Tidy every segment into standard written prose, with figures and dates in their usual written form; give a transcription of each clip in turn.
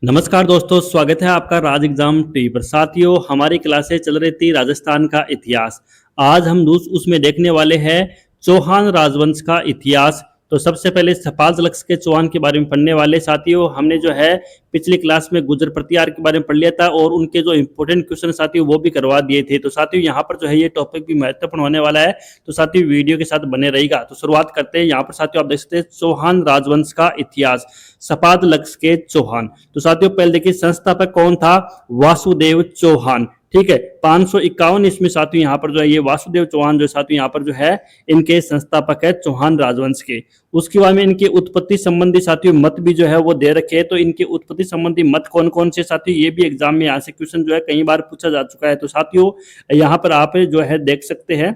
नमस्कार दोस्तों, स्वागत है आपका राज एग्जाम टी पर। साथियों, हमारी क्लासें चल रही थी राजस्थान का इतिहास। आज हम उसमें देखने वाले हैं चौहान राजवंश का इतिहास। तो सबसे पहले सपाज लक्ष्य के चौहान के बारे में पढ़ने वाले। साथियों, हमने जो है पिछली क्लास में गुर्जर प्रतिहार के बारे में पढ़ लिया था और उनके जो इंपॉर्टेंट क्वेश्चन साथियों वो भी करवा दिए थे। तो साथियों यहाँ पर जो है ये टॉपिक भी महत्वपूर्ण होने वाला है, तो साथियों वीडियो के साथ बने रहेगा। तो शुरुआत करते हैं। यहाँ पर साथियों आप देख सकते हैं चौहान राजवंश का इतिहास, सपाद लक्ष्य के चौहान। तो साथियों पहले देखिए संस्थापक कौन था? वासुदेव चौहान। ठीक है, 551 इसमें साथियों यहाँ पर जो है ये वासुदेव चौहान जो साथियों यहाँ पर जो है इनके संस्थापक है चौहान राजवंश के। उसके बाद में इनकी उत्पत्ति संबंधी साथियों मत भी जो है वो दे रखे हैं। तो इनकी उत्पत्ति संबंधी मत कौन कौन से साथियों, ये भी एग्जाम में यहाँ से क्वेश्चन जो है कई बार पूछा जा चुका है। तो साथियों यहाँ पर आप जो है देख सकते हैं।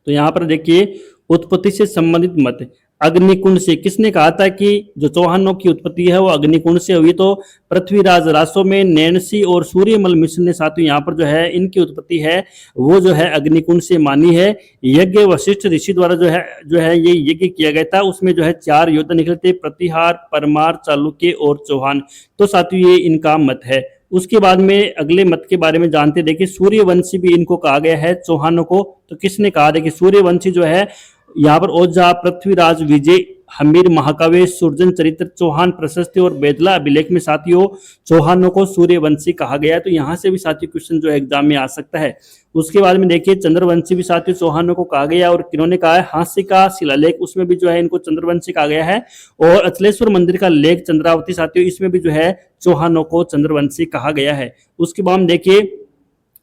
तो यहाँ पर देखिए उत्पत्ति से संबंधित मत, अग्निकुंड से। किसने कहा था कि जो चौहानों की उत्पत्ति है वो अग्निकुंड से हुई? तो पृथ्वीराज रासो में नैनसी और सूर्यमल मिश्र ने साथियों यहाँ पर जो है इनकी उत्पत्ति है वो जो है अग्निकुंड से मानी है। यज्ञ वशिष्ठ ऋषि द्वारा जो है ये यज्ञ किया गया था। उसमें जो है 4 योद्धा निकले थे, प्रतिहार, परमार, चालुक्य और चौहान। तो साथियों ये इनका मत है। उसके बाद में अगले मत के बारे में जानते, देखिए सूर्यवंशी भी इनको कहा गया है चौहानों को। तो किसने कहा? देखिए सूर्यवंशी जो है यहाँ पर ओझा, पृथ्वीराज, विजय, हमीर, महाकाव्य, सुरजन चरित्र, चौहान प्रशस्ति और बेदला अभिलेख में साथियों चौहानों को सूर्यवंशी कहा गया है। तो यहाँ से भी साथियों क्वेश्चन जो है एग्जाम में आ सकता है। उसके बाद में देखिए चंद्रवंशी भी साथियों चौहानों को कहा गया और किन्होंने कहा है हास्य का शिलालेख, उसमें भी जो है इनको चंद्रवंशी कहा गया है। और अचलेश्वर मंदिर का लेख चंद्रावती साथियों, इसमें भी जो है चौहानों को चंद्रवंशी कहा गया है। उसके बाद देखिए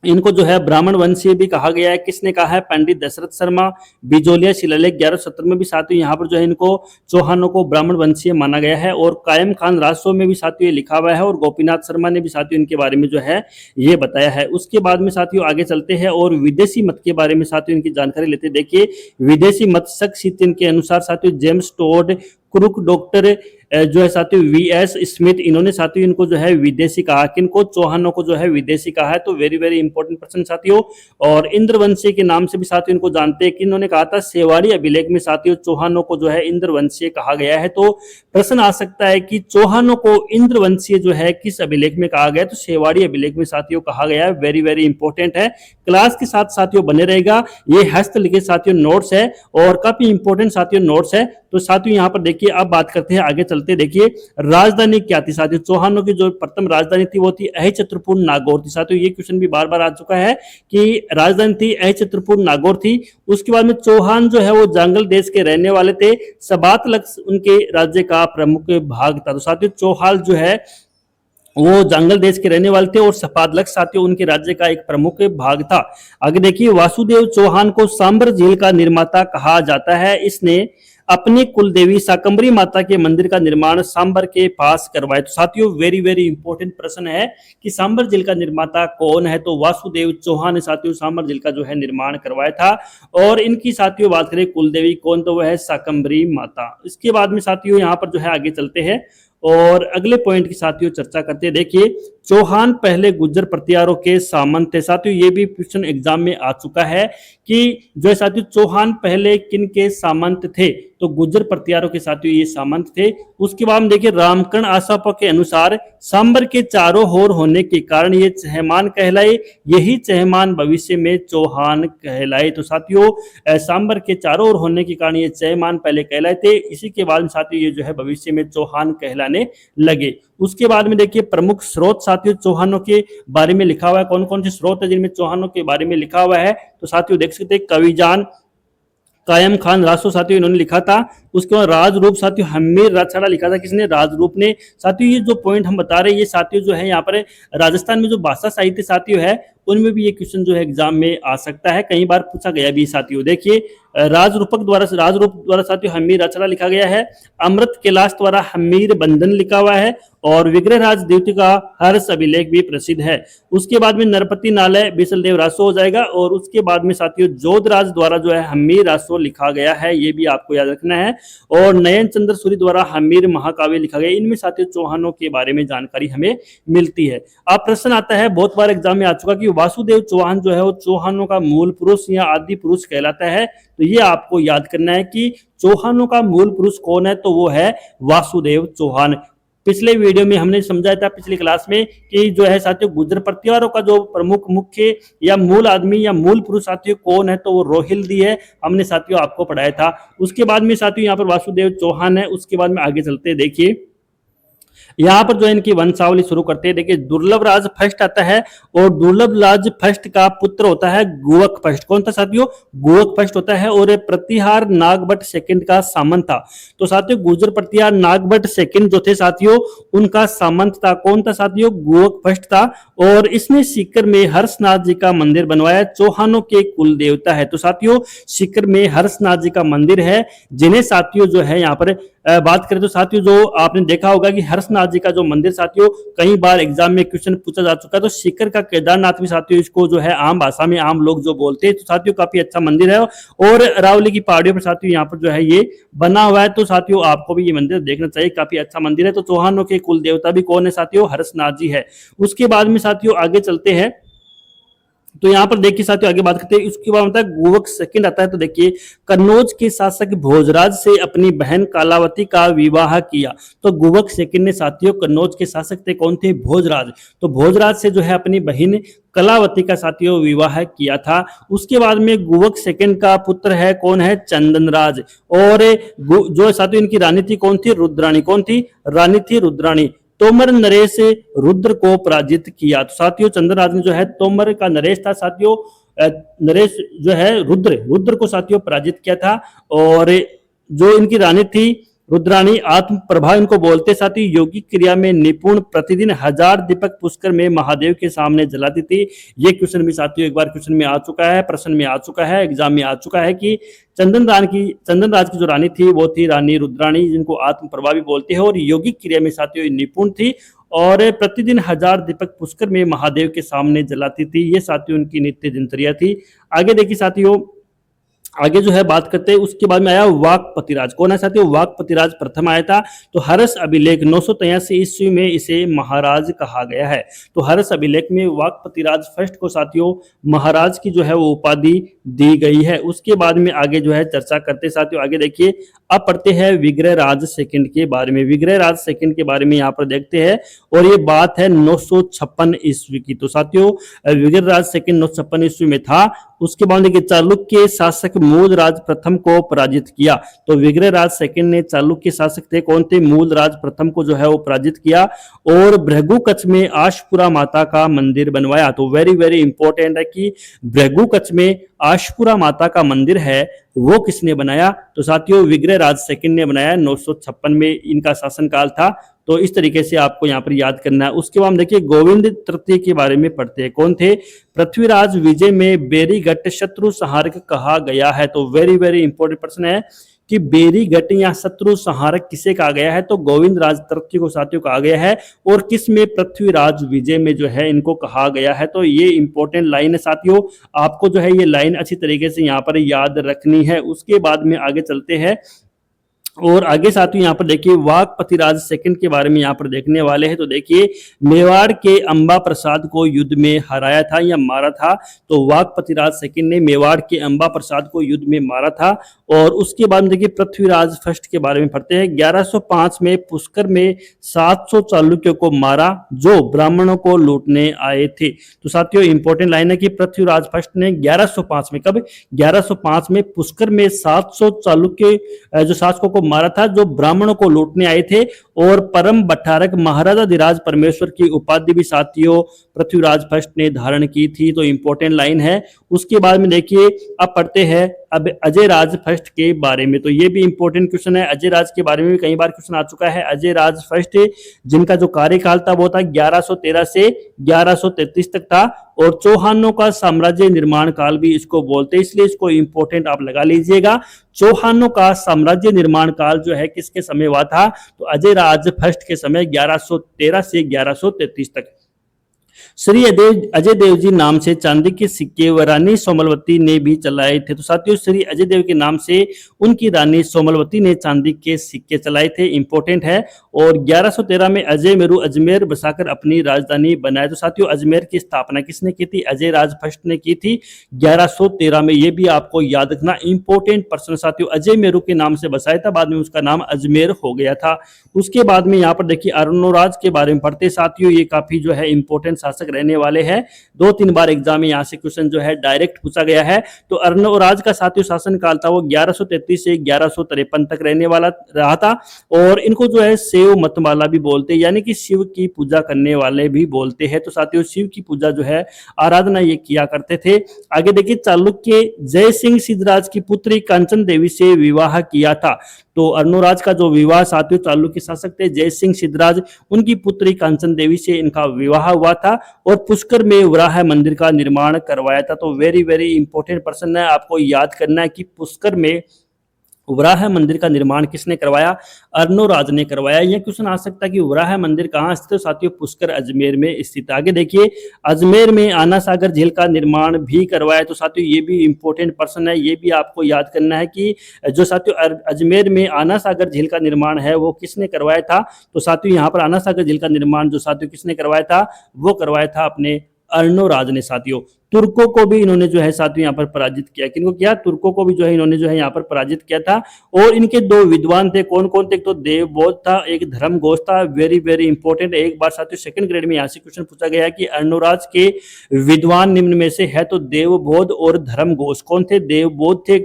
इनको जो है ब्राह्मण वंशीय भी कहा गया है। किसने कहा है? पंडित दशरथ शर्मा। बिजोलिया शिलालेख 1170 में भी साथियों यहाँ पर जो है इनको चौहानों को ब्राह्मण वंशीय माना गया है। और कायम खान राजसो में भी साथियों ये लिखा हुआ है और गोपीनाथ शर्मा ने भी साथियों इनके बारे में जो है ये बताया है। उसके बाद में साथियों आगे चलते हैं और विदेशी मत के बारे में साथियों इनकी जानकारी लेते हैं। देखिए विदेशी मत शक के अनुसार साथियों जेम्स टोड, क्रुक, डॉक्टर जो है साथियों वीएस स्मिथ, इन्होंने साथियों इनको जो है विदेशी कहा। किनको? चौहानों को जो है विदेशी कहा है। तो वेरी वेरी इंपॉर्टेंट प्रश्न साथियों। और इंद्रवंशी के नाम से भी साथियों इनको जानते हैं कि इन्होंने कहा था सेवाड़ी अभिलेख में साथियों चौहानों को जो है इंद्रवंशीय कहा गया है। तो प्रश्न आ सकता है कि चौहानों को इंद्रवंशीय जो है किस अभिलेख में कहा गया? तो सेवाड़ी अभिलेख में साथियों कहा गया है। वेरी वेरी इंपॉर्टेंट है, क्लास के साथ साथियों बने रहेगा। ये हस्तलिखित साथियों नोट्स है और काफी इंपॉर्टेंट साथियों नोट्स है। तो साथियों यहाँ पर देखिए अब बात करते हैं, आगे चलते देखिए राजधानी क्या थी साथियों। चौहानों की जो प्रथम राजधानी थी वो थी अहिछत्रपुर नागौर थी। साथियों ये क्वेश्चन भी बार बार आ चुका है कि राजधानी थी अहिछत्रपुर नागौर थी। उसके बाद में चौहान जो है वो जांगल देश के रहने वाले थे। सबात लक्ष्य उनके राज्य का प्रमुख भाग था। तो साथियों चौहान जो है वो जंगल देश के रहने वाले थे और सपादलक साथियों उनके राज्य का एक प्रमुख भाग था। आगे देखिए वासुदेव चौहान को सांबर झील का निर्माता कहा जाता है। इसने अपनी कुलदेवी शाकंभरी माता के मंदिर का निर्माण सांबर के पास करवाया। तो साथियों वेरी वेरी इंपॉर्टेंट प्रश्न है कि सांबर झील का निर्माता कौन है? तो वासुदेव चौहान ने साथियों सांबर झील का जो है निर्माण करवाया था। और इनकी साथियों बात करें कुलदेवी कौन, तो वह है शाकंभरी माता। इसके बाद में साथियों यहाँ पर जो है आगे चलते हैं और अगले पॉइंट की साथियों चर्चा करते हैं। देखिए चौहान पहले गुर्जर प्रतिहारों के सामंत थे। साथियों ये भी क्वेश्चन एग्जाम में आ चुका है कि जो है साथियों चौहान पहले किन के सामंत थे? तो गुर्जर प्रतिहारों के साथियों ये सामंत थे। उसके बाद में देखिए रामकर्ण आसापा के अनुसार सांबर के चारों ओर होने के कारण ये चहमान कहलाए, यही चहमान भविष्य में चौहान कहलाए। तो साथियों सांबर के चारों ओर होने के कारण ये चहमान पहले कहलाए थे, इसी के बाद साथियों ये जो है भविष्य में चौहान कहलाने लगे। उसके बाद में देखिए प्रमुख स्रोत साथियों चौहानों के बारे में लिखा हुआ है। कौन कौन से स्रोत है जिनमें चौहानों के बारे में लिखा हुआ है? तो साथियों देख सकते हैं कविजान, कायम खान रासो साथियों इन्होंने लिखा था। उसके बाद राजरूप साथियों हमीर राजछड़ा लिखा था। किसने? राजरूप ने। साथियों ये जो पॉइंट हम बता रहे हैं ये साथियों जो है यहाँ पर राजस्थान में जो भाषा साहित्य साथियों है उनमें भी ये क्वेश्चन जो है एग्जाम में आ सकता है, कई बार पूछा गया भी साथियों। देखिए राजरूप द्वारा साथियों हमीर राजछड़ा लिखा गया है। अमृत कैलाश द्वारा हमीर बंधन लिखा हुआ है और विग्रहराज द्वितीय का हर्ष अभिलेख भी प्रसिद्ध है। उसके बाद में नरपति नालय बिसलदेव रासो हो जाएगा। और उसके बाद में साथियों जोधराज द्वारा जो है हमीर रासो लिखा गया है, ये भी आपको याद रखना है। और नयन चंद्र सूरी द्वारा हमीर महाकाव्य लिखा गया। इनमें साथियों चौहानों के बारे में जानकारी हमें मिलती है। अब प्रश्न आता है, बहुत बार एग्जाम में आ चुका कि वासुदेव चौहान जो है वो चौहानों का मूल पुरुष या आदि पुरुष कहलाता है। तो ये आपको याद करना है कि चौहानों का मूल पुरुष कौन है? तो वो है वासुदेव चौहान। पिछले वीडियो में हमने समझाया था पिछली क्लास में कि जो है साथियों गुर्जर परिवारों का जो प्रमुख मुख्य या मूल आदमी या मूल पुरुष साथियों कौन है, तो वो रोहिल्दी है, हमने साथियों आपको पढ़ाया था। उसके बाद में साथियों यहाँ पर वासुदेव चौहान है। उसके बाद में आगे चलते हैं, देखिए यहाँ पर जो इनकी वंशावली शुरू करते हैं। देखिए दुर्लभ राज फर्स्ट आता है और दुर्लभ राज फर्स्ट का पुत्र होता है गुवक फर्स्ट। कौन था साथियों? गुवक फर्स्ट होता है। और प्रतिहार नागभट्ट सेकंड का सामंत था। तो साथियों गुर्जर प्रतिहार नागभट्ट सेकंड जो थे साथियों उनका सामंत था। कौन था साथियों? गुवक फर्स्ट था। और इसने सीकर में हर्षनाथ जी का मंदिर बनवाया, चौहानों के कुल देवता है। तो साथियों सीकर में हर्षनाथ जी का मंदिर है, जिन्हें साथियों जो है यहाँ पर बात करें तो साथियों जो आपने देखा होगा कि हर्षनाथ जी का जो मंदिर साथियों कई बार एग्जाम में क्वेश्चन पूछा जा चुका है। तो सीकर का केदारनाथ भी साथियों इसको जो है आम भाषा में आम लोग जो बोलते हैं। तो साथियों काफी अच्छा मंदिर है और अरावली की पहाड़ियों पर साथियों यहाँ पर जो है ये बना हुआ है। तो साथियों आपको भी ये मंदिर देखना चाहिए, काफी अच्छा मंदिर है। तो चौहानों के कुल देवता भी कौन है साथियों? हर्षनाथ जी है। उसके बाद में साथियों आगे चलते हैं, तो यहाँ पर देखिए साथियों आगे बात करते हैं। उसके बाद होता है गुवक सेकंड आता है। तो देखिए कन्नौज के शासक भोजराज से अपनी बहन कालावती का विवाह किया। तो गुवक सेकंड ने साथियों कन्नौज के शासक थे, कौन थे? भोजराज। तो भोजराज से जो है अपनी बहन कलावती का साथियों विवाह किया था। उसके बाद में गुवक सेकंड का पुत्र है, कौन है? चंदनराज। और जो साथियों इनकी रानी थी कौन थी? रुद्राणी। कौन थी? रानी थी रुद्राणी। तोमर नरेश रुद्र को पराजित किया। तो साथियों चंद्रराज ने जो है तोमर का नरेश था साथियों, नरेश जो है रुद्र को साथियों पराजित किया था। और जो इनकी रानी थी रुद्राणी आत्म प्रभा इनको बोलते साथी, योगिक क्रिया में निपुण, प्रतिदिन 1000 दीपक पुष्कर में महादेव के सामने जलाती थी। ये क्वेश्चन भी साथियों एक बार क्वेश्चन में आ चुका है, प्रश्न में आ चुका है, एग्जाम में आ चुका है कि चंदनराज की जो रानी थी वो थी रानी रुद्राणी, जिनको आत्म प्रभा भी बोलते हैं। और योगिक क्रिया में साथियों निपुण थी और प्रतिदिन 1000 दीपक पुष्कर में महादेव के सामने जलाती थी। ये साथियों उनकी नित्य दिनचर्या थी। आगे देखिए साथियों, आगे जो है बात करते हैं, उसके बाद में आया वाकपतिराज। कौन है साथियों? वाकपतिराज प्रथम आया था। तो हर्ष अभिलेख 983 ईस्वी में इसे महाराज कहा गया है। तो हर्ष अभिलेख में वाकपतिराज फर्स्ट को साथियों महाराज की जो है वो उपाधि दी गई है। उसके बाद में आगे जो है चर्चा करते साथियों, आगे देखिए अब पढ़ते हैं विग्रह राज सेकंड के बारे में। विग्रह राज सेकंड के बारे में यहाँ पर देखते हैं और ये बात है 956 ईस्वी की। तो साथियों विग्रह राज सेकंड 956 ईस्वी में था। उसके बाद देखिए चालुक्य शासक मूलराज प्रथम को पराजित किया। तो विग्रह राज सेकंड ने चालुक्य शासक थे, कौन थे? मूलराज प्रथम को जो है वो पराजित किया। और भृगु कच्छ में आशपुरा माता का मंदिर बनवाया। तो वेरी वेरी इंपॉर्टेंट है कि भृगु कच्छ में आशपुरा माता का मंदिर है वो किसने बनाया? तो साथियों विग्रह राज सेकंड ने बनाया। 956 में इनका शासनकाल था। तो इस तरीके से आपको यहाँ पर याद करना है। उसके बाद देखिए गोविंद तृतीय के बारे में पढ़ते हैं। कौन थे? पृथ्वीराज विजय में बेरीघट शत्रु संहारक कहा गया है। तो वेरी वेरी इंपॉर्टेंट प्रश्न है कि बेरीघट या शत्रु संहारक किसे कहा गया है? तो गोविंद राज तृतीय को साथियों कहा गया है। और किस में? पृथ्वीराज विजय में जो है इनको कहा गया है। तो ये इंपॉर्टेंट लाइन है साथियों, आपको जो है ये लाइन अच्छी तरीके से यहाँ पर याद रखनी है। उसके बाद में आगे चलते हैं और आगे साथियों यहाँ पर देखिए वाकपतिराज सेकंड के बारे में यहाँ पर देखने वाले हैं। तो देखिए मेवाड़ के अंबा प्रसाद को युद्ध में हराया था या मारा था। तो वाकपतिराज सेकंड ने मेवाड़ के अंबा प्रसाद को युद्ध में मारा था। और उसके बाद देखिए पृथ्वीराज फर्स्ट के बारे में पढ़ते हैं। 1105 में पुष्कर में 700 चालुक्यों को मारा जो ब्राह्मणों को लूटने आए थे। तो साथियों इंपॉर्टेंट लाइन है कि पृथ्वीराज फर्स्ट ने 1105 में, कब? 1105 में पुष्कर में 700 चालुक्य जो शासकों को मारा था जो ब्राह्मणों को लूटने आए थे। और परम भट्टारक महाराजाधिराज परमेश्वर की उपाधि भी साथियों पृथ्वीराज फर्स्ट ने धारण की थी। तो इंपॉर्टेंट लाइन है। उसके बाद में देखिए अब पढ़ते हैं अब अजय राज फर्स्ट के बारे में। तो ये भी इंपॉर्टेंट क्वेश्चन है। अजय राज के बारे में भी कई बार क्वेश्चन आ चुका है। अजय राज फर्स्ट जिनका जो कार्यकाल था वो था 1113 से 1133 तक था। और चौहानों का साम्राज्य निर्माण काल भी इसको बोलते हैं, इसलिए इसको इंपॉर्टेंट आप लगा लीजिएगा। चौहानों का साम्राज्य निर्माण काल जो है किसके समय हुआ था? तो अजय राज फर्स्ट के समय 1113 से 1133 तक। श्री अजय देव जी नाम से चांदी के सिक्के व रानी सोमलवती ने भी चलाए थे। तो साथियों श्री अजय देव के नाम से उनकी रानी सोमलवती ने चांदी के सिक्के चलाए थे, इंपॉर्टेंट है। और 1113 में अजय मेरू अजमेर बसाकर अपनी राजधानी बनाया। तो साथियों अजमेर की स्थापना किसने की थी? अजय राज फर्स्ट ने की थी 1113 में। ये भी आपको याद रखना, इंपॉर्टेंट पर्सन साथियों। अजय मेरू के नाम से बसाया था, बाद में उसका नाम अजमेर हो गया था। उसके बाद में यहाँ पर देखिए अर्नोराज के बारे में पढ़ते साथियों, ये काफी जो है इंपॉर्टेंट शासक रहने वाले हैं। 2-3 बार एग्जाम में यहाँ से क्वेश्चन जो है डायरेक्ट पूछा गया है। तो अर्नोराज का साथियों शासन काल था वो 1133 से 1153 तक रहने वाला रहा था। और इनको जो है शिव मतवाला भी बोलते हैं, यानी कि शिव की पूजा करने वाले भी बोलते हैं। तो साथियों शिव की पूजा जो है आराधना ये किया करते थे। आगे देखिए चालुक्य जय सिंह सिद्धराज की पुत्री कांचन देवी से विवाह किया था। तो अर्नोराज का जो विवाह साथियों चालुक्य शासक थे जय सिंह सिद्धराज, उनकी पुत्री कांचन देवी से इनका विवाह हुआ था। और पुष्कर में वराह मंदिर का निर्माण करवाया था। तो वेरी वेरी इंपॉर्टेंट पर्सन है, आपको याद करना है कि पुष्कर में वराह मंदिर का निर्माण किसने करवाया? अर्नोराज ने करवाया। यह क्वेश्चन आ सकता है कि वराह मंदिर कहाँ स्थित है? साथियों पुष्कर अजमेर में स्थित। आगे देखिए अजमेर में आना सागर झील का निर्माण भी करवाया। तो साथियों ये भी इंपॉर्टेंट पर्सन है, ये भी आपको याद करना है कि जो साथियों अजमेर में आना सागर झील का निर्माण है वो किसने करवाया था? तो साथियों यहाँ पर आना सागर झील का निर्माण जो साथियों किसने करवाया था? वो करवाया था अपने अर्नोराज ने साथियों। तुर्कों को भी इन्होंने जो है साथियों यहाँ पर पराजित किया। किनको किया? तुर्कों को भी जो है इन्होंने जो है यहाँ पर पराजित किया था। और इनके 2 विद्वान थे, कौन कौन थे? एक तो देवबोध था, एक धर्मघोष था। Very very important. एक बार साथियों सेकंड ग्रेड में यहाँ से क्वेश्चन पूछा गया है कि अर्नोराज के विद्वान निम्न में से है, तो देवबोध और धर्मघोष कौन थे? देवबोध थे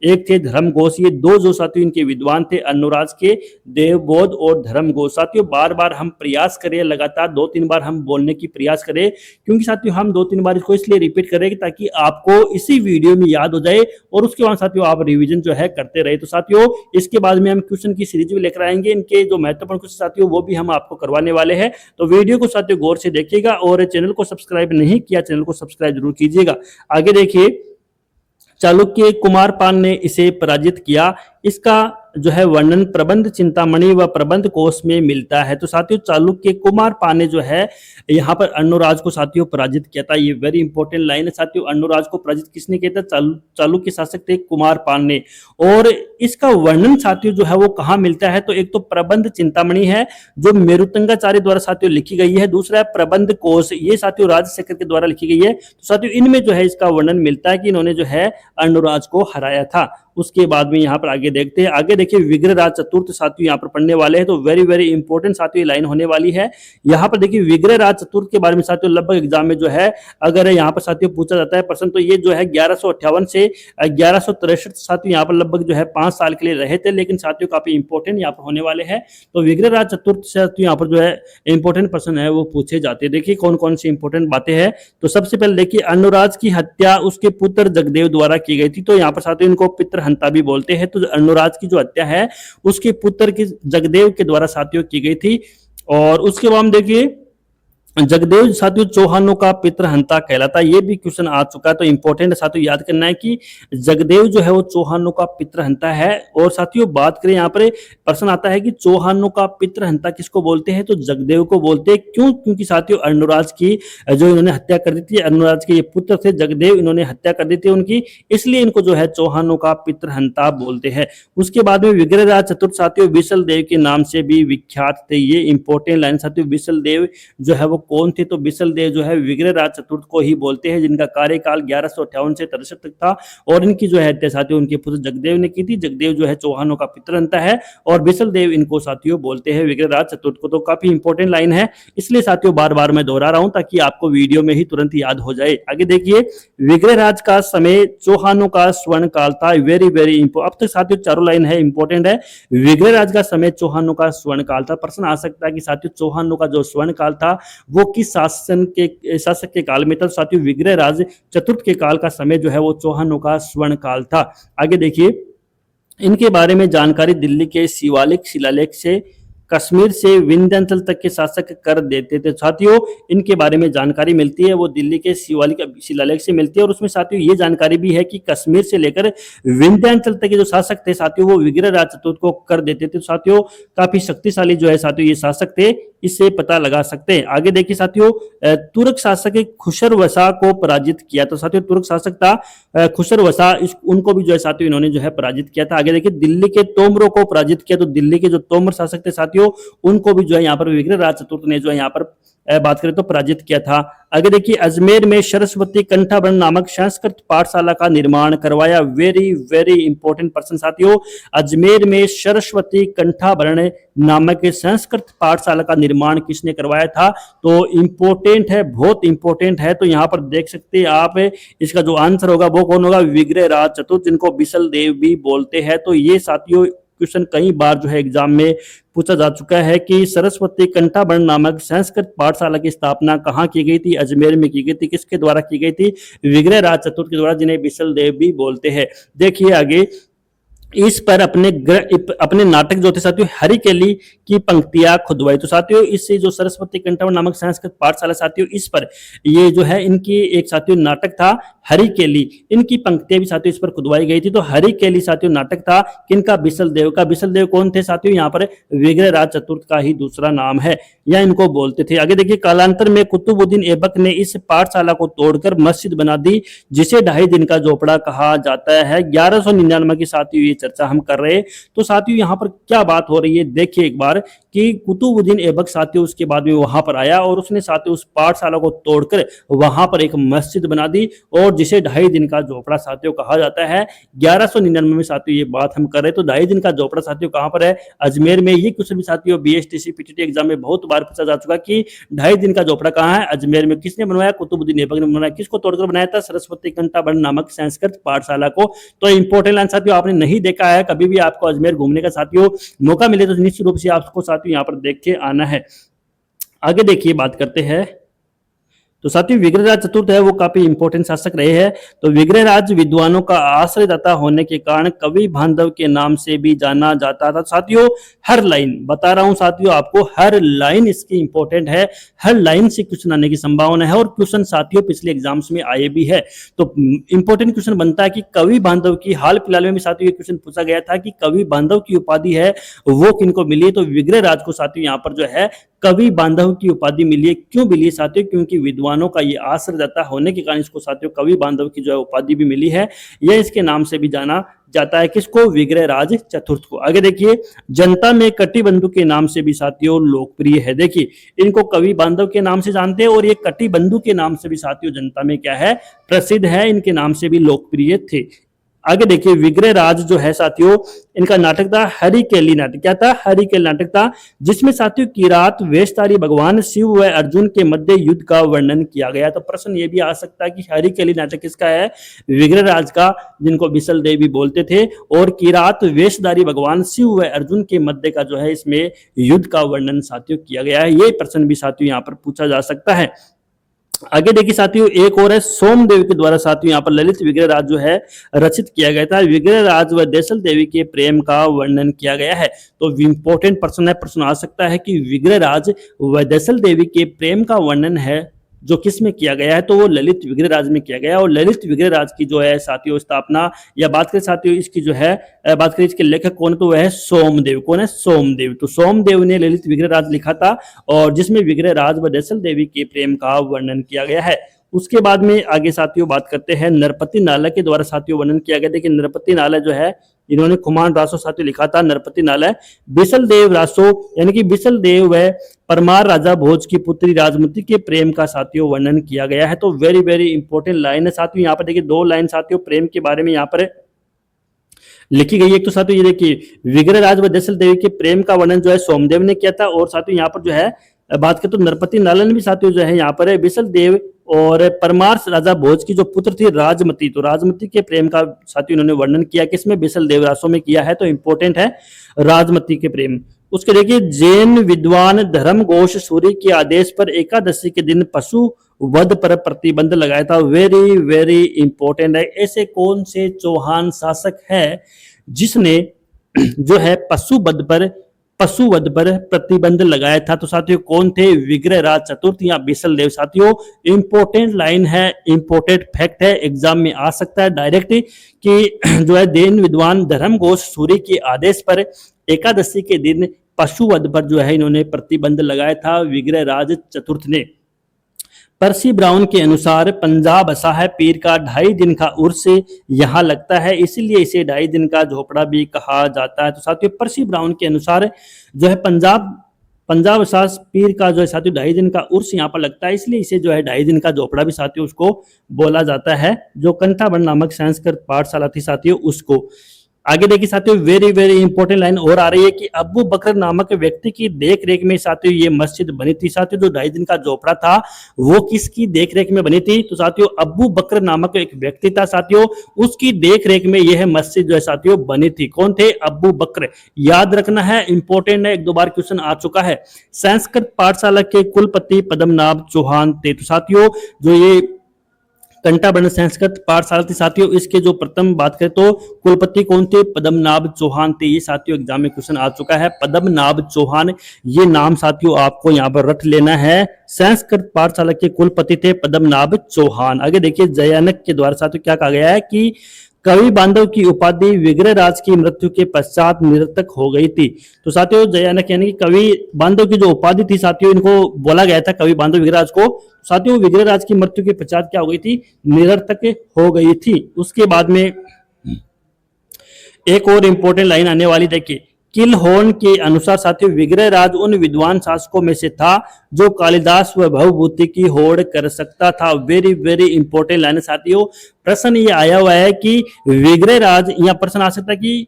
एक थे धर्मघोष। ये 2 जो साथियों इनके विद्वान थे अर्नोराज के, देवबोध और धर्मघोष। साथियों बार बार हम प्रयास करें, लगातार 2-3 बार हम बोलने की प्रयास करें, क्योंकि साथियों हम 2-3 बार इसको इसलिए रिपीट करेंगे ताकि आपको इसी वीडियो में याद हो जाए और उसके बाद साथियों आप रिवीजन जो है करते रहे। तो साथियों इसके बाद में हम क्वेश्चन की सीरीज भी लेकर आएंगे, इनके जो महत्वपूर्ण क्वेश्चन साथियों वो भी हम आपको करवाने वाले हैं। तो वीडियो को साथियों गौर से देखिएगा और चैनल को सब्सक्राइब नहीं किया चैनल को सब्सक्राइब जरूर कीजिएगा। आगे देखिए चालुक्य कुमारपाल ने इसे पराजित किया। इसका जो है वर्णन प्रबंध चिंतामणि व प्रबंध कोश में मिलता है। तो साथियों चालुक्य कुमारपाल ने जो है यहाँ पर अर्नोराज को साथियों पराजित किया था। ये वेरी इंपॉर्टेंट लाइन है साथियों। अर्नोराज को पराजित किसने किया था? चालुक्य शासक थे कुमारपाल ने। और इसका वर्णन साथियों जो है वो कहाँ मिलता है? तो एक तो प्रबंध चिंतामणि है जो मेरुतंगाचार्य द्वारा साथियों लिखी गई है, दूसरा है प्रबंध कोश, ये साथियों राजशेखर के द्वारा लिखी गई है। तो साथियों इनमें जो है इसका वर्णन मिलता है कि इन्होंने जो है अर्नोराज को हराया था। उसके बाद में यहाँ पर आगे देखते हैं। आगे देखिए विग्रहराज चतुर्थ साथियों यहाँ पर पढ़ने वाले हैं। तो वेरी वेरी इंपॉर्टेंट साथियों लाइन होने वाली है। यहाँ पर देखिए विग्रहराज चतुर्थ के बारे में साथियों लगभग एग्जाम में जो है अगर यहाँ पर साथियों पूछा जाता है प्रश्न, तो ये जो है 1158 से 1163 साथियों यहाँ पर लगभग जो है 5 साल के लिए रहे थे, लेकिन साथियों काफी इंपॉर्टेंट यहाँ पर होने वाले हैं। तो विग्रहराज चतुर्थ साथियों यहाँ पर जो है इंपॉर्टेंट प्रश्न है वो पूछे जाते हैं। देखिए कौन कौन सी इंपॉर्टेंट बातें हैं। तो सबसे पहले देखिए अर्नोराज की हत्या उसके पुत्र जगदेव द्वारा की गई थी। तो यहाँ पर साथियों इनको पितृहंता भी बोलते हैं। तो अर्नोराज की जो हत्या है उसके पुत्र के जगदेव के द्वारा साथियों की गई थी। और उसके बाद देखिए जगदेव साथियों चौहानों का पितृहंता कहलाता है। ये भी क्वेश्चन आ चुका है, तो इंपॉर्टेंट है साथियों याद करना है कि जगदेव जो है वो चौहानों का पितृहंता है। और साथियों बात करें यहाँ पर प्रश्न आता है कि चौहानों का पितृहंता किसको बोलते हैं? तो जगदेव को बोलते हैं। क्यों? क्योंकि साथियों अर्नोराज की जो इन्होंने हत्या कर दी थी, अर्नोराज के ये पुत्र थे जगदेव, इन्होंने हत्या कर दी थी उनकी, इसलिए इनको जो है चौहानों का पितृहंता बोलते हैं। उसके बाद में विग्रहराज चतुर्थ साथियों विसल देव के नाम से भी विख्यात थे। ये इंपॉर्टेंट लाइन साथियों। विसल देव जो है वो कौन थे? तो विसल देव जो है विग्रहराज चतुर्थ को ही बोलते हैं, जिनका कार्यकाल 1158 से 63 तक था। और इनकी जो है हत्या साथियों उनके पुत्र जगदेव ने की थी। जगदेव जो है चौहानों का पितृहंता है और विसल देव इनको साथियों बोलते हैं विग्रहराज चतुर्थ को। तो काफी इंपॉर्टेंट लाइन है, इसलिए साथियों बार बार मैं दोहरा रहा हूं ताकि आपको वीडियो में ही तुरंत याद हो जाए। आगे देखिए विग्रहराज का समय चौहानों का स्वर्ण काल था। Very very important. अब तक साथियों चारों लाइन है इंपॉर्टेंट है। विग्रहराज का समय चौहानों का स्वर्ण काल था। प्रश्न आ सकता है कि साथियों चौहानों का जो स्वर्ण काल था वो किस शासक के काल में था? साथियों विग्रहराज चतुर्थ के काल का समय जो है वो चौहानों का स्वर्ण काल था। आगे देखिए इनके बारे में जानकारी दिल्ली के शिवालिक शिलालेख से कश्मीर से विंध्याचल तक के शासक कर देते थे। साथियों इनके बारे में जानकारी मिलती है वो दिल्ली के शिवालिक शिलालेख से मिलती है। और उसमें साथियों ये जानकारी भी है कि कश्मीर से लेकर विंध्याचल तक के जो शासक थे साथियों वो विग्रहराज चतुर्थ को कर देते थे। साथियों काफी शक्तिशाली जो है साथियों ये शासक थे। इससे पता लगा सकते हैं। आगे देखिए साथियों, तुर्क शासक खुसर वसा को पराजित किया। तो साथियों तुर्क शासक था खुसर वसा, उनको भी जो है साथियों इन्होंने जो है पराजित किया था। आगे देखिए, दिल्ली के तोमरों को पराजित किया। तो दिल्ली के जो तोमर शासक थे साथियों, उनको भी जो है यहाँ पर विग्रहराज चतुर्थ ने जो है यहाँ पर बात करें तो पराजित किया था। आगे देखिए, अजमेर में सरस्वती कंठाभरण नामक संस्कृत पाठशाला का निर्माण करवाया। वेरी वेरी इंपॉर्टेंट पर्सन साथियों, अजमेर में सरस्वती कंठाभरण नामक संस्कृत पाठशाला का निर्माण किसने करवाया था? तो इंपॉर्टेंट है, बहुत इंपॉर्टेंट है। तो यहाँ पर देख सकते हैं आप, इसका जो आंसर होगा वो कौन होगा? विग्रहराज चतुर्थ, जिनको बिसल देव भी बोलते हैं। तो ये साथियों क्वेश्चन कई बार जो है एग्जाम में पूछा जा चुका है कि सरस्वती कंठाभरण नामक संस्कृत पाठशाला की स्थापना कहाँ की गई थी? अजमेर में की गई थी। किसके द्वारा की गई थी? विग्रहराज चतुर्थ के द्वारा, जिन्हें बिसल देव भी बोलते हैं। देखिए आगे, इस पर अपने नाटक जो थे साथियों हरिकेली की पंक्तियां खुदवाई। तो साथियों इससे जो सरस्वती कंठाभरण नामक संस्कृत पाठशाला साथियों, इस पर ये जो है इनकी एक साथियों नाटक था हरिकेली, इनकी पंक्तियां भी साथियों इस पर खुदवाई गई थी। तो हरिकेली साथियों नाटक था किनका? बिसल देव का। बिसल देव कौन थे साथियों? यहाँ पर विग्रहराज चतुर्थ का ही दूसरा नाम है, या इनको बोलते थे। आगे देखिए, कालांतर में कुतुबुद्दीन ऐबक ने इस पाठशाला को तोड़कर मस्जिद बना दी, जिसे 2.5 दिन का झोपड़ा कहा जाता है। 1199 की साथियों ये चर्चा हम कर रहे हैं। तो साथियों यहाँ पर क्या बात हो रही है, देखिए एक बार, कि कुतुबुद्दीन ऐबक साथियों उसके बाद में वहां पर आया और उसने साथियों उस पाठशाला को तोड़कर वहां पर एक मस्जिद बना दी, और जिसे 2.5 दिन का झोपड़ा साथियों कहा जाता है। 1199 में साथियों ये बात हम कर रहे हैं। तो 2.5 दिन का झोपड़ा साथियों कहां पर है? अजमेर में। ये क्वेश्चन भी साथियों बीएसटीसी पीटीटी एग्जाम में बहुत बार पूछा जा चुका कि 2.5 दिन का झोपड़ा कहां है? अजमेर में। किसने बनवाया? कुतुबुद्दीन ऐबक ने बनवाया। किसको तोड़कर बनाया था? सरस्वती कंठाभरण नामक संस्कृत पाठशाला को। तो इंपॉर्टेंट आंसर साथियों आपने नहीं देखा है, कभी भी आपको अजमेर घूमने का साथियों मौका मिले तो निश्चित रूप से आपको साथियों यहाँ पर देख के आना है। आगे देखिए, बात करते हैं। तो साथियों विग्रहराज चतुर्थ है वो काफी इंपॉर्टेंट शासक रहे हैं। तो विग्रहराज विद्वानों का आश्रयदाता होने के कारण कवि बांधव के नाम से भी जाना जाता था। साथियों हर लाइन बता रहा हूं साथियों आपको, हर लाइन इसकी इंपॉर्टेंट है, हर लाइन से क्वेश्चन आने की संभावना है, और क्वेश्चन साथियों पिछले एग्जाम्स में आए भी है। तो इंपॉर्टेंट क्वेश्चन बनता है कि कवि बांधव की, हाल फिलहाल में भी साथियों ये क्वेश्चन पूछा गया था कि कवि बांधव की उपाधि है वो किनको मिली? तो विग्रहराज को साथियों यहाँ पर जो है कवि बांधव की उपाधि मिली है। क्यों मिली है साथियों? क्योंकि विद्वानों का ये आश्रयदाता होने के कारण इसको साथियों कवि बांधव की जो है उपाधि भी मिली है। यह इसके नाम से भी जाना जाता है। किसको? विग्रहराज चतुर्थ को। आगे देखिए, जनता में कटिबंधु के नाम से भी साथियों लोकप्रिय है। देखिए इनको कवि बांधव के नाम से जानते हैं, और ये कटिबंधु के नाम से भी साथियों जनता में क्या है? प्रसिद्ध है, इनके नाम से भी लोकप्रिय थे। आगे देखिए, विग्रहराज जो है साथियों, इनका नाटक था हरिकेली नाटक। क्या था? हरिकेली नाटक था, जिसमें साथियों किरात वेशधारी भगवान शिव व अर्जुन के मध्य युद्ध का वर्णन किया गया। तो प्रश्न ये भी आ सकता है कि हरिकेली नाटक किसका है? विग्रहराज का, जिनको बिसल देव भी बोलते थे। और किरात वेशधारी भगवान शिव व अर्जुन के मध्य का जो है इसमें युद्ध का वर्णन साथियों किया गया है। ये प्रश्न भी साथियों यहाँ पर पूछा जा सकता है। आगे देखिए साथियों, एक और है सोमदेव के द्वारा साथियों यहाँ पर ललित विग्रहराज जो है रचित किया गया था। विग्रहराज व देसल देवी के प्रेम का वर्णन किया गया है। तो इंपॉर्टेंट प्रश्न है, प्रश्न आ सकता है कि विग्रहराज व देसल देवी के प्रेम का वर्णन है जो किस में किया गया है? तो वो ललित विग्रहराज में किया गया है। और ललित विग्रहराज की जो है साथियों स्थापना, या बात करें साथियों इसकी जो है बात करें इसके लेखक कौन है? तो वह है सोमदेव। कौन है? सोमदेव। तो सोमदेव ने ललित विग्रहराज लिखा था, और जिसमें विग्रहराज व देसल देवी के प्रेम का वर्णन किया गया है। उसके बाद में आगे साथियों बात करते हैं, नरपति नालय के द्वारा साथियों वर्णन किया गया। देखिए नरपति नालय जो है, इन्होंने खुमान रासो साथियों लिखा था। नरपति नालय बिसल देव रासो, यानी कि बिसल देव व परमार राजा भोज की पुत्री राजमती के प्रेम का साथियों वर्णन किया गया है। तो वेरी वेरी इंपॉर्टेंट लाइन है साथियों। यहाँ पर देखिए 2 लाइन साथियों प्रेम के बारे में यहाँ पर लिखी गई है। एक तो साथियों ये देखिए, विग्रहराज व देसल देवी के प्रेम का वर्णन जो है सोमदेव ने किया था, और साथियों यहाँ पर जो है बात करें तो नरपति नालय ने भी साथियों जो है यहाँ पर बिसल देव और परमार राजा भोज की जो पुत्र थी राजमती, तो राजमती के प्रेम का साथियों इन्होंने वर्णन किया। किसमें? बिसल देव रासो में किया है। तो इंपॉर्टेंट है राजमती के प्रेम। उसके देखिए, जैन विद्वान धर्म घोष सूर्य के आदेश पर एकादशी के दिन पशु वध पर प्रतिबंध लगाया था। वेरी वेरी इंपॉर्टेंट है। ऐसे कौन से चौहान शासक है जिसने जो है पशुवध पर प्रतिबंध लगाया था? तो साथियों कौन थे? विग्रहराज चतुर्थ या बिसल देव। साथियों इंपॉर्टेंट लाइन है, इंपॉर्टेंट फैक्ट है, एग्जाम में आ सकता है डायरेक्ट, कि जो है जैन विद्वान धर्म घोष सूर्य के आदेश पर एकादशी के दिन पशुवध पर जो है इन्होंने प्रतिबंध लगाया था विग्रहराज चतुर्थ ने। पर्सी ब्राउन के अनुसार पंजाब बसा है पीर का 2.5 दिन का उर्स यहाँ लगता है, इसीलिए इसे 2.5 दिन का झोपड़ा भी कहा जाता है। तो साथियों पर्सी ब्राउन के अनुसार जो है पंजाब बसा पीर का जो है साथियों 2.5 दिन का उर्स यहाँ पर लगता है, इसलिए इसे जो है 2.5 दिन का झोपड़ा भी साथियों उसको बोला जाता है। जो कंठाबंध नामक संस्कृत पाठशाला थी साथियों उसको। आगे देखिए साथियों वेरी वेरी इंपॉर्टेंट लाइन और आ रही है कि अबू बकर नामक व्यक्ति की देख रेख में साथियों ये मस्जिद बनी थी। साथियों जो 2.5 दिन का झोपड़ा था वो किसकी देख रेख में बनी थी? तो साथियों अबू बकर नामक एक व्यक्ति था साथियों, उसकी देख रेख में यह मस्जिद जो है साथियों बनी थी। कौन थे? अबू बकर। याद रखना है, इंपॉर्टेंट है, 1-2 बार क्वेश्चन आ चुका है। संस्कृत पाठशाला के कुलपति पद्मनाभ चौहान थे। तो साथियों जो ये कंठाबंध संस्कृत पाठशाला थी साथियों, इसके जो प्रथम बात करें तो कुलपति कौन थे? पद्मनाभ चौहान थे। ये साथियों एग्जाम में क्वेश्चन आ चुका है, पद्मनाभ चौहान, ये नाम साथियों आपको यहाँ पर रट लेना है। संस्कृत पाठशाला के कुलपति थे पद्मनाभ चौहान। आगे देखिए जयानक के द्वारा साथियों क्या कहा गया है कि कवि बांधव की उपाधि विग्रहराज की मृत्यु के पश्चात निरर्थक हो गई थी। तो साथियों जयानक यानी कि कवि बांधव की जो उपाधि थी साथियों इनको बोला गया था कवि बांधव विग्रहराज को, साथियों विग्रहराज की मृत्यु के पश्चात क्या हो गई थी? निरर्थक हो गई थी। उसके बाद में एक और इंपॉर्टेंट लाइन आने वाली, देखिए किलहॉर्न के अनुसार साथियों विग्रहराज उन विद्वान शासकों में से था जो कालिदास व भवभूति की होड़ कर सकता था। वेरी वेरी इंपॉर्टेंट लाइन साथियों। प्रश्न ये आया हुआ है कि विग्रहराज, यहाँ प्रश्न आ सकता है कि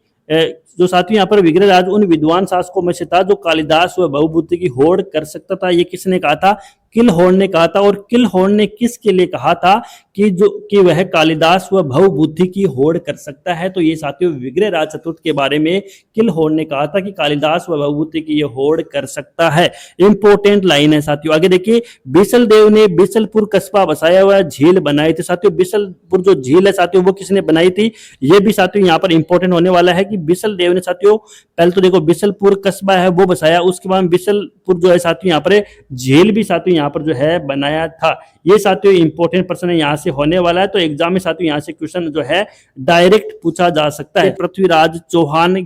जो साथियों यहाँ पर विग्रहराज उन विद्वान शासकों में से था जो कालिदास व भवभूति की होड़ कर सकता था, ये किसने कहा था? किलहॉर्न ने कहा था। और किलहॉर्न ने किसके लिए कहा था कि वह कालिदास व भवभूति की होड़ कर सकता है? तो ये साथियों विग्रहराज चतुर्थ के बारे में किलहॉर्न ने कहा था कि कालिदास व भवभूति की ये होड़ कर सकता है। इंपॉर्टेंट लाइन है साथियों। आगे देखिए बिसल देव ने बिसलपुर कस्बा बसाया हुआ झील बनाई थी। साथियों बिसलपुर जो झील है साथियों वो किसने बनाई थी? ये भी साथियों यहाँ पर इंपॉर्टेंट होने वाला है कि बिसल देव ने साथियों पहले तो देखो बिसलपुर कस्बा है वो बसाया, उसके बाद बिसलपुर जो है साथियों यहाँ पर झील भी साथियों यहाँ पर जो है बनाया था। ये साथियों इंपॉर्टेंट प्रश्न है यहाँ से होने वाला है। तो एग्जाम में साथियों यहाँ से क्वेश्चन जो है डायरेक्ट पूछा जा सकता है। पृथ्वीराज चौहान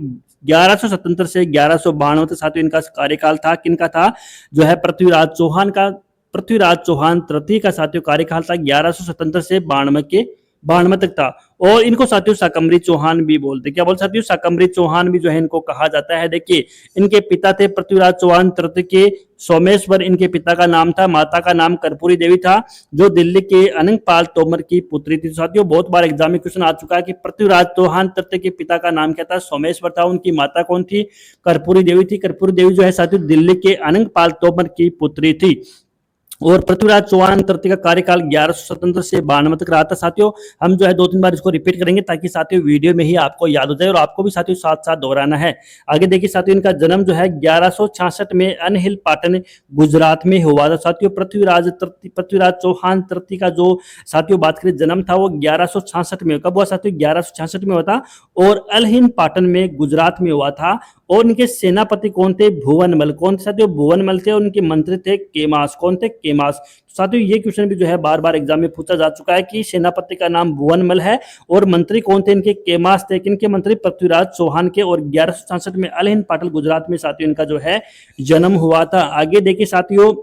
1177 से 1192 तक साथियों इनका कार्यकाल था। किनका था? जो है पृथ्वीराज चौहान का। पृथ्वीराज चौहान तृतीय का साथियों कार्यकाल था 1177 से 92 तक था। और इनको साथियों शाकंभरी चौहान भी बोलते। क्या बोलते साथियों? शाकंभरी चौहान भी जो है इनको कहा जाता है। देखिए इनके पिता थे पृथ्वीराज चौहान तृतीय के सोमेश्वर इनके पिता का नाम था, माता का नाम कर्पूरी देवी था जो दिल्ली के अनंगपाल तोमर की पुत्री थी। साथियों बहुत बार एग्जाम में क्वेश्चन आ चुका है कि पृथ्वीराज चौहान तृतीय के पिता का नाम क्या था? सोमेश्वर था। उनकी माता कौन थी? कर्पूरी देवी थी। कर्पूरी देवी जो है साथियों दिल्ली के अनंगपाल तोमर की पुत्री थी। और पृथ्वीराज चौहान तृतीय का कार्यकाल 1177 से 92 तक रहा था। साथियों हम जो है 2-3 बार इसको रिपीट करेंगे ताकि साथियों वीडियो में ही आपको याद हो जाए और आपको भी साथियों साथ साथ दोहराना है। आगे देखिए साथियों इनका जन्म जो है 1166 में अनहिल पाटन गुजरात में हुआ था। साथियों पृथ्वीराज चौहान तृतीय का जो साथियों बात करें जन्म था वो 1166 में। कब हुआ साथियों? 1166 में हुआ था और अलहिन पाटन में गुजरात में हुआ था। और इनके सेनापति कौन थे? भुवनमल। कौन थे साथियों? भुवनमल थे। और उनके मंत्री थे केमास। कौन थे? केमास। साथियों ये क्वेश्चन भी जो है बार बार एग्जाम में पूछा जा चुका है कि सेनापति का नाम भुवनमल है और मंत्री कौन थे? इनके केमास थे। किनके मंत्री? पृथ्वीराज चौहान के। और 1166 में अलहिन पाटन गुजरात में साथियों इनका जो है जन्म हुआ था। आगे देखिए साथियों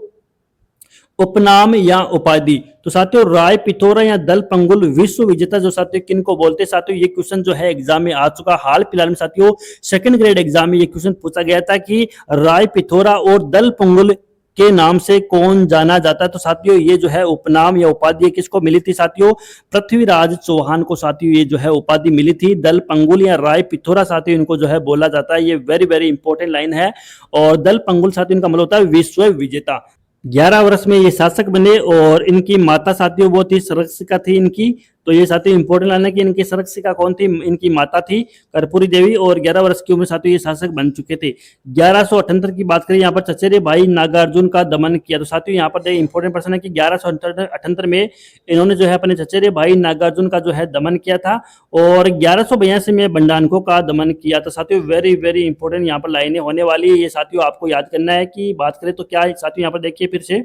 उपनाम या उपाधि। तो साथियों राय पिथौरा या दल पंगुल विश्व विजेता जो साथियों किनको बोलते हैं? साथियों ये क्वेश्चन जो है एग्जाम में आ चुका हाल फिलहाल में। साथियों सेकंड ग्रेड एग्जाम में ये क्वेश्चन पूछा गया था कि राय पिथौरा और दल पंगुल के नाम से कौन जाना जाता है? तो साथियों ये जो है उपनाम या उपाधि किसको मिली थी? साथियों पृथ्वीराज चौहान को साथियों ये जो है उपाधि मिली थी। दल पंगुल या राय पिथौरा साथियों इनको जो है बोला जाता है। ये वेरी वेरी इंपॉर्टेंट लाइन है। और दल पंगुल साथियों इनका मतलब होता है विश्व विजेता। 11 वर्ष में ये शासक बने और इनकी माता साथियों वो थी सरक्षिका थी इनकी। तो ये साथियों इंपॉर्टेंट लाइन है कि इनकी सरक्षिका कौन थी? इनकी माता थी कर्पूरी देवी। और 11 वर्ष की उम्र साथियों ये शासक बन चुके थे। 1178 की बात करें यहाँ पर चचेरे भाई नागार्जुन का दमन किया। तो साथियों यहाँ पर इंपॉर्टेंट प्रश्न है कि 1178 में इन्होंने जो है अपने चचेरे भाई नागार्जुन का जो है दमन किया था। और 1182 में बंडानको का दमन किया। तो साथियों वेरी वेरी इंपॉर्टेंट यहाँ पर लाइनें होने वाली है। ये साथियों आपको याद करना है कि बात करें तो क्या साथियों यहाँ पर देखिए फिर से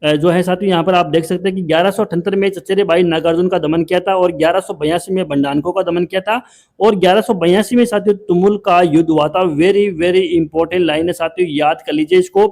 जो है साथियों यहाँ पर आप देख सकते हैं कि 1178 में चचेरे भाई नागार्जुन का दमन किया था और 1182 में बंडानको का दमन किया था और 1182 में साथियों तुमुल का युद्ध हुआ था। वेरी वेरी इंपॉर्टेंट लाइन है साथियों, याद कर लीजिए इसको।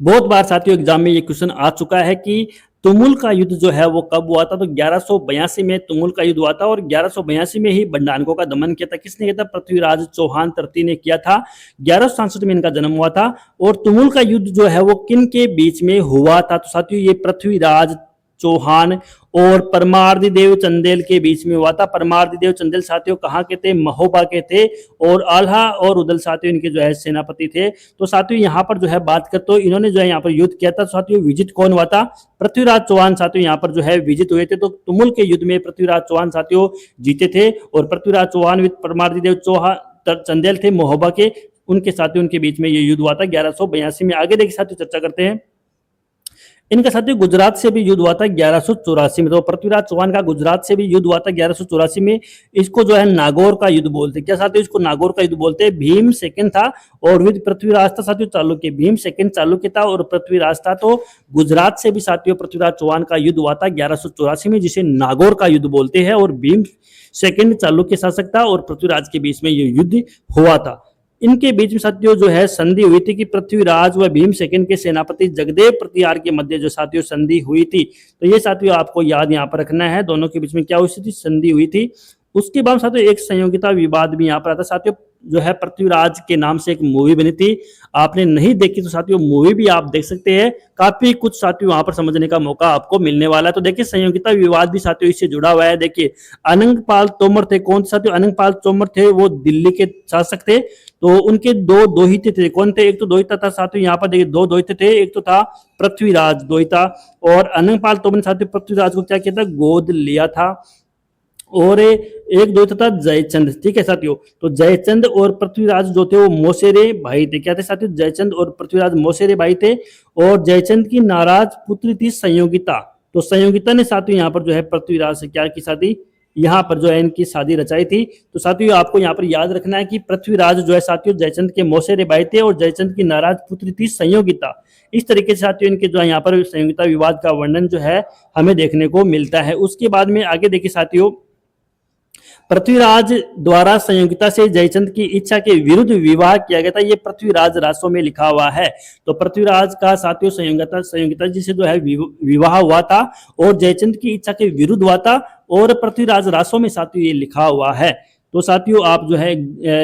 बहुत बार साथियों एग्जाम में ये क्वेश्चन आ चुका है कि तुमुल का युद्ध जो है वो कब हुआ था, तो 1182 में तुमुल का युद्ध हुआ था और 1182 में ही बंडानको का दमन किया था। किसने किया था? पृथ्वीराज चौहान तृतीय ने किया था। 1167 में इनका जन्म हुआ था। और तुमुल का युद्ध जो है वो किन के बीच में हुआ था? तो साथियों ये पृथ्वीराज चौहान और परमार्दी देव चंदेल के बीच में हुआ था। परमार्दी देव चंदेल साथियों कहाँ के थे? महोबा के थे। और आल्हा और उदल साथियों इनके जो है सेनापति थे। तो साथियों यहाँ पर जो है बात करते हो इन्होंने जो है यहाँ पर युद्ध किया था। साथियों विजित कौन हुआ था? पृथ्वीराज चौहान साथियों यहाँ पर जो है विजित हुए थे। तो तुमुल के युद्ध में पृथ्वीराज चौहान साथियों जीते थे और पृथ्वीराज चौहान विद परमार्दी देव चौहान चंदेल थे महोबा के, उनके साथियों उनके बीच में ये युद्ध हुआ था 1182 में। आगे देखिए साथियों चर्चा करते हैं। इनका साथियों गुजरात से भी युद्ध हुआ था 1184 में। तो पृथ्वीराज चौहान का गुजरात से भी युद्ध हुआ था 1184 में। इसको जो है नागौर का युद्ध बोलते हैं। क्या साथियों? इसको नागौर का युद्ध बोलते हैं। भीम सेकंड था और विद पृथ्वीराज था साथियों चालुक्य। भीम सेकंड चालुक्य था और पृथ्वीराज था। तो गुजरात से भी साथियों पृथ्वीराज चौहान का युद्ध हुआ था 1184 में, जिसे नागौर का युद्ध बोलते हैं। और भीम सेकंड चालुक्य शासक था और पृथ्वीराज के बीच में ये युद्ध हुआ था। इनके बीच में साथियों जो है संधि हुई थी कि पृथ्वीराज व भीम सेकंड के सेनापति जगदेव प्रतिहार के मध्य जो साथियों संधि हुई थी। तो ये साथियों आपको याद यहाँ पर रखना है, दोनों के बीच में क्या हुई थी? संधि हुई थी। उसके बाद साथियों एक संयोगिता विवाद भी यहाँ पर आता है। साथियों जो है पृथ्वीराज के नाम से एक मूवी बनी थी, आपने नहीं देखी तो साथियों मूवी भी आप देख सकते हैं। काफी कुछ साथियों वहां पर समझने का मौका आपको मिलने वाला है। तो देखिए संयोगिता विवाद भी साथियों इससे जुड़ा हुआ है। देखिए अनंगपाल तोमर थे, कौन साथियों? अनंगपाल तोमर थे, वो दिल्ली के शासक थे। तो उनके दो दोहिते थे। कौन थे? एक तो दोहिता था साथियों, यहाँ पर देखिए दो दोहिते थे। एक तो था पृथ्वीराज दोहिता और अनंगपाल तोमर ने साथियों पृथ्वीराज को क्या किया था? गोद लिया था। और एक दो था जयचंद। ठीक है साथियों, तो जयचंद और पृथ्वीराज जो थे वो मौसेरे भाई थे। क्या थे साथियों? जयचंद और पृथ्वीराज मौसेरे भाई थे। और जयचंद की नाराज पुत्री थी संयोगिता। तो संयोगिता ने साथियों यहाँ पर जो है पृथ्वीराज से क्या की शादी? यहाँ पर जो है इनकी शादी रचाई थी। तो साथियों आपको यहाँ पर याद रखना है कि पृथ्वीराज जो है साथियों जयचंद के मौसेरे भाई थे और जयचंद की नाराज पुत्री थी संयोगिता। इस तरीके से साथियों इनके जो है यहाँ पर संयोगिता विवाद का वर्णन जो है हमें देखने को मिलता है। उसके बाद में आगे देखिए साथियों, पृथ्वीराज द्वारा संयोगिता से जयचंद की इच्छा के विरुद्ध विवाह किया गया था। ये पृथ्वीराज रासों में लिखा हुआ है। तो पृथ्वीराज का साथियों संयोगिता जी से जो है विवाह हुआ था और जयचंद की इच्छा के विरुद्ध हुआ था और पृथ्वीराज रासों में साथियों ये लिखा हुआ है। तो साथियों आप जो है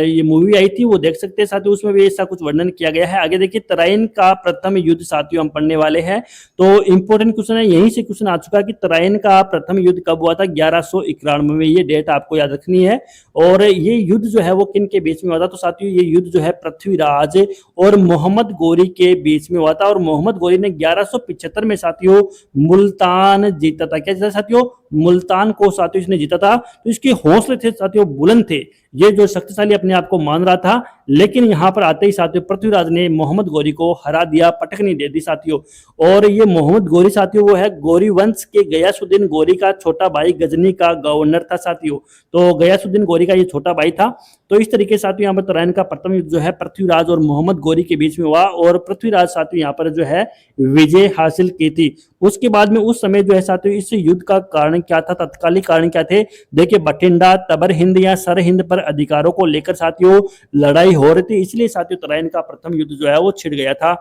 ये मूवी आई थी वो देख सकते हैं साथियों, उसमें भी ऐसा कुछ वर्णन किया गया है। आगे देखिए तराइन का प्रथम युद्ध साथियों हम पढ़ने वाले हैं। तो इंपॉर्टेंट क्वेश्चन है, यहीं से क्वेश्चन आ चुका है कि तराइन का प्रथम युद्ध कब हुआ था? 1191 में। ये डेट आपको याद रखनी है। और ये युद्ध जो है वो किन के बीच में हुआ था? तो साथियों ये युद्ध जो है पृथ्वीराज और मोहम्मद गोरी के बीच में हुआ था। और मोहम्मद गोरी ने 1175 में साथियों मुल्तान जीता था। क्या जीता साथियों? मुल्तान को साथियों इसने जीता था। तो इसके हौसले थे साथियों बुलंद थे, ये जो शक्तिशाली अपने आप को मान रहा था। लेकिन यहां पर आते ही साथियों पृथ्वीराज ने मोहम्मद गोरी को हरा दिया, पटकनी दे दी साथियों। और ये मोहम्मद गोरी साथियों वो है गोरी वंश के गयासुद्दीन गोरी का छोटा भाई, गजनी का गवर्नर था साथियों। तो गयासुद्दीन गोरी का ये छोटा भाई था। तो इस तरीके से साथियों यहाँ पर तराइन का प्रथम युद्ध जो है पृथ्वीराज और मोहम्मद गोरी के बीच में हुआ और पृथ्वीराज साथियों यहाँ पर जो है विजय हासिल की थी। उसके बाद में उस समय जो है साथियों इस युद्ध का कारण क्या था? तत्कालिक कारण क्या थे? देखिए बठिंडा, तबर हिंद या सर हिंद पर अधिकारों को लेकर साथियों लड़ाई हो रही थी, इसलिए साथियों तराइन का प्रथम युद्ध जो है वो छिड़ गया था।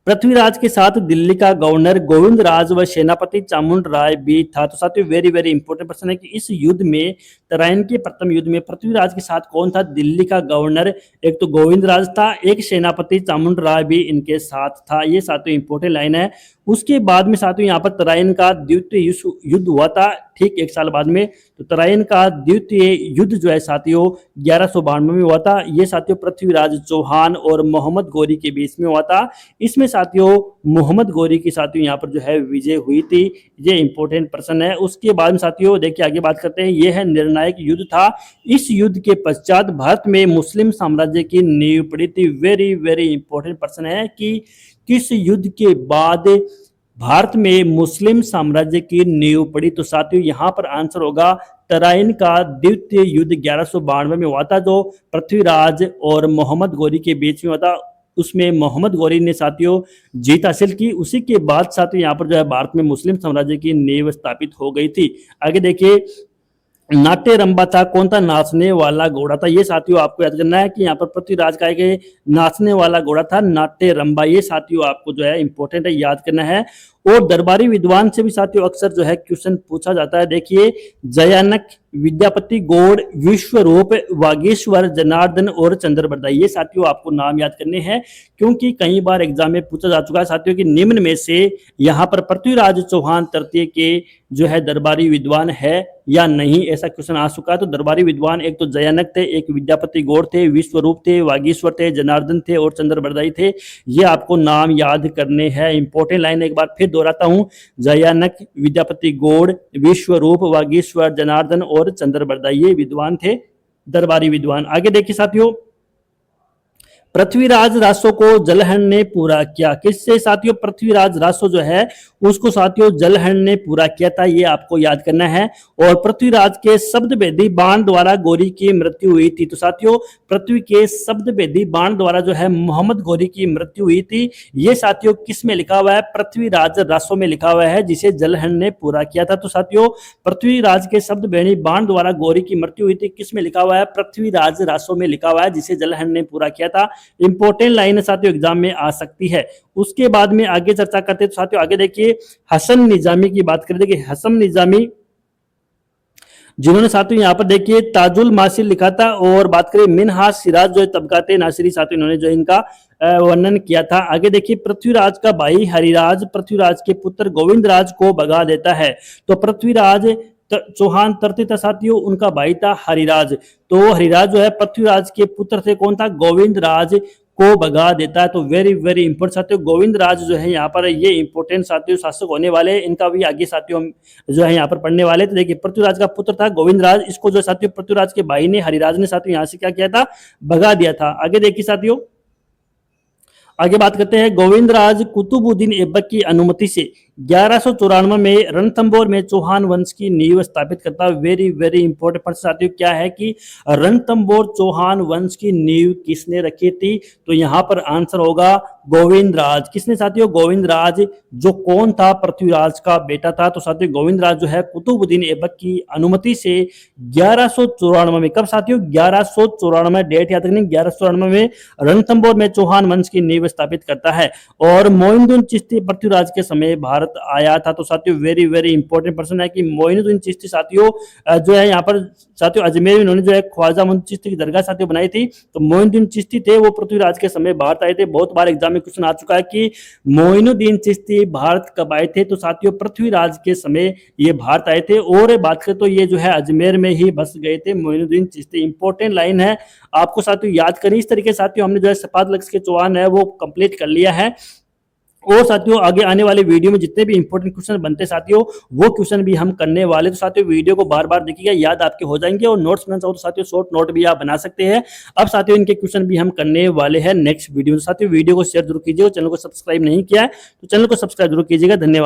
पृथ्वीराज के साथ दिल्ली का गवर्नर गोविंद राज व सेनापति चामुंड राय भी था। तो साथियों वेरी वेरी इंपॉर्टेंट प्रश्न है कि इस युद्ध में तराइन के प्रथम युद्ध में पृथ्वीराज के साथ कौन था? दिल्ली का गवर्नर एक तो गोविंद राज था, एक सेनापति चामुंड राय भी इनके साथ था। ये साथियों इंपॉर्टेंट लाइन है। उसके बाद में साथियों यहाँ पर तराइन का द्वितीय युद्ध हुआ था ठीक एक साल बाद में। तो तराइन का द्वितीय युद्ध जो है साथियों 1192 में हुआ था। ये साथियों पृथ्वीराज चौहान और मोहम्मद गोरी के बीच में हुआ था। इसमें साथियों मोहम्मद गोरी की साथियों यहाँ पर जो है विजय हुई थी। ये इंपॉर्टेंट प्रश्न है। उसके बाद में साथियों देखिए आगे बात करते हैं, ये है निर्णायक युद्ध था। इस युद्ध के पश्चात भारत में मुस्लिम साम्राज्य की नींव पड़ी थी। वेरी वेरी इंपॉर्टेंट प्रश्न है कि किस युद्ध के बाद भारत में मुस्लिम साम्राज्य की नींव पड़ी? तो साथियों यहाँ पर आंसर होगा तराइन का द्वितीय युद्ध 1192 में हुआ था, जो पृथ्वीराज और मोहम्मद गोरी के बीच में हुआ था। उसमें मोहम्मद गौरी ने साथियों जीत हासिल की। उसी के बाद साथियों यहाँ पर जो है भारत में मुस्लिम साम्राज्य की नींव स्थापित हो गई थी। आगे देखिए, नाट्य रंबा था, कौन था? नाचने वाला घोड़ा था। ये साथियों आपको याद करना है कि यहाँ पर पृथ्वीराज का एक नाचने वाला घोड़ा था, नाट्य रंबा। ये साथियों आपको जो है इंपॉर्टेंट है, याद करना है। और दरबारी विद्वान से भी साथियों अक्सर जो है क्वेश्चन पूछा जाता है। देखिए, जयानक, विद्यापति गौड़, विश्वरूप, वागीश्वर, जनार्दन और चंद्रबरदाई, ये साथियों आपको नाम याद करने हैं, क्योंकि कई बार एग्जाम में पूछा जा चुका है साथियों कि निम्न में से यहाँ पर पृथ्वीराज चौहान तृतीय के जो है दरबारी विद्वान है या नहीं, ऐसा क्वेश्चन आ चुका है। तो दरबारी विद्वान एक तो जयानक थे, एक विद्यापति गौड़ थे, विश्वरूप थे, वागीश्वर थे, जनार्दन थे और चंद्रबरदाई थे। ये आपको नाम याद करने हैं। इंपॉर्टेंट लाइन एक बार फिर दोहराता हूं, जयानक, विद्यापति गौड़, विश्वरूप, वागीश्वर, जनार्दन और चंद्रबरदाई, ये विद्वान थे, दरबारी विद्वान। आगे देखिए साथियों, पृथ्वीराज रासो को जलहरण ने पूरा किया। किससे साथियों? पृथ्वीराज रासो जो है उसको साथियों जलहरण ने पूरा किया था, ये आपको याद करना है। और पृथ्वीराज के शब्द भेदी बाण द्वारा गौरी की मृत्यु हुई थी। तो साथियों पृथ्वी के शब्द भेदी बाण द्वारा जो है मोहम्मद गौरी की मृत्यु हुई थी। ये साथियों किस में लिखा हुआ है? पृथ्वीराज रासो में लिखा हुआ है, जिसे जलहरण ने पूरा किया था। तो साथियों पृथ्वीराज के शब्द भेदी बाण द्वारा गौरी की मृत्यु हुई थी, किस में लिखा हुआ है? पृथ्वीराज रासो में लिखा हुआ है, जिसे जलहरण ने पूरा किया था। इंपॉर्टेंट लाइन साथियों एग्जाम में आ सकती है। उसके बाद में आगे चर्चा करते हैं। तो साथियों आगे देखिए, हसन निजामी की बात करें। देखिए हसन निजामी जिन्होंने साथियों यहाँ पर देखिए ताजुल मासिर लिखा था, और बात करें मिनहाज सिराज जो तबकात नासिरी, साथियों इन्होंने जो इनका वर्णन किया था। आगे देखिए, पृथ्वीराज का भाई हरिराज पृथ्वीराज के पुत्र गोविंदराज को भगा देता है। तो पृथ्वीराज चौहान तृतीय था साथियों, उनका भाई था हरिराज। तो हरिराज जो है पृथ्वीराज के पुत्र थे, कौन था? गोविंदराज को भगा देता है। तो वेरी वेरी इंपोर्टेंट साथियों, गोविंदराज जो है यहाँ पर ये इंपोर्टेंट साथियों शासक होने वाले, इनका भी आगे साथियों जो है यहाँ पर पढ़ने वाले। तो देखिए पृथ्वीराज का पुत्र था गोविंदराज, इसको जो साथियों पृथ्वीराज के भाई ने हरिराज ने साथियों यहाँ से क्या किया था? भगा दिया था। आगे देखिए साथियों, आगे बात करते हैं, गोविंदराज कुतुबुद्दीन ऐबक की अनुमति से 1194 में रणथंभौर में चौहान वंश की नींव स्थापित करता। वेरी वेरी इंपॉर्टेंट प्रश्न साथियों क्या है कि रणथंभौर चौहान वंश की नींव किसने रखी थी? तो यहाँ पर आंसर होगा गोविंदराज। किसने साथियों? गोविंदराज, जो कौन था? पृथ्वीराज का बेटा था। तो साथियों गोविंदराज जो है कुतुबुद्दीन ऐबक की अनुमति से 1194 में, कब साथियों? 1194, डेट याद रखनी, 1194 में रणथंभौर में चौहान वंश की नींव स्थापित करता है। और मोइनुद्दीन चिश्ती पृथ्वीराज के समय भारत आया था। तो साथियों वेरी वेरी इंपॉर्टेंट प्रश्न है कि मोइनुद्दीन चिश्ती साथियों जो है यहाँ पर साथियों अजमेर में इन्होंने जो है ख्वाजा मोइनुद्दीन चिश्ती की दरगाह साथियों बनाई थी। तो मोइनुद्दीन चिश्ती थे, वो पृथ्वीराज के समय भारत आए थे। बहुत बार एग्जाम में क्वेश्चन आ चुका है कि मोइनुद्दीन चिश्ती भारत कब आए थे? तो साथियों पृथ्वीराज के समय ये भारत आए थे। और बात करें तो ये जो है अजमेर में ही बस गए थे मोइनुद्दीन चिश्ती। इंपॉर्टेंट लाइन है, आपको साथियों याद करनी। इस तरीके साथियों हमने जो है सपाद लक्ष्य के चौहान है वो कंप्लीट कर लिया है। और साथियों आगे आने वाले वीडियो में जितने भी इंपॉर्टेंट क्वेश्चन बनते साथियों वो क्वेश्चन भी हम करने वाले। तो साथियों वीडियो को बार बार देखिएगा, याद आपके हो जाएंगे। और नोट्स बनाना चाहो तो साथियों शॉर्ट नोट भी आप बना सकते हैं। अब साथियों इनके क्वेश्चन भी हम करने वाले हैं नेक्स्ट वीडियो में। साथियों वीडियो को शेयर जरूर कीजिएगा, चैनल को सब्सक्राइब नहीं किया है तो चैनल को सब्सक्राइब जरूर कीजिएगा। धन्यवाद।